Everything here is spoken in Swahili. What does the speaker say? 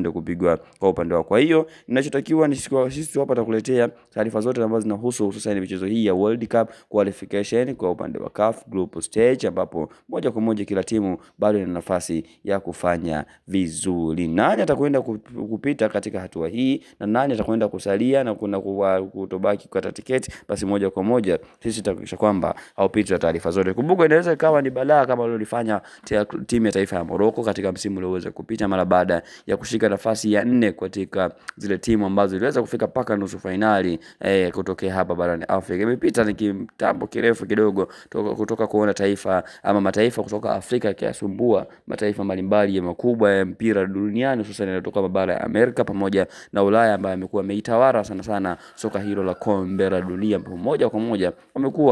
uende kupigwa kwa upande wao. Kwa hiyo ninachotakiwa ni sisi hapa tutakuletea taarifa zote ambazo zinahusu hususan michezo hii ya World Cup qualification kwa upande wa CAF group stage, ambapo moja kwa moja kila timu bado ina nafasi ya kufanya vizuri. Nani atakwenda kupita katika hatua hii na nani atakwenda kusalia na kuna kutobaki kukata tiketi, basi moja kwa moja sisi tutahakikisha kwamba haupiti taarifa zote. Kumbuka inaweza ikawa ni balaa kama lilifanya timu ya taifa ya Morocco katika msimu ulioweza kupita, mara baada ya kushika nafasi ya 4 katika zile timu ambazo ziliweza kufika paka nusu finali kutokea hapa barani Afrika. Imepita ni kitambo kirefu kidogo kutoka kuona taifa ama mataifa kutoka Afrika yakisumbua mataifa mbalimbali ya makubwa ya mpira duniani, hususan yanatoka mabara ya Amerika pamoja na Ulaya, ambayo amekuwa ameitawala sana soka hilo la kombe la dunia, moja kwa moja wamekuwa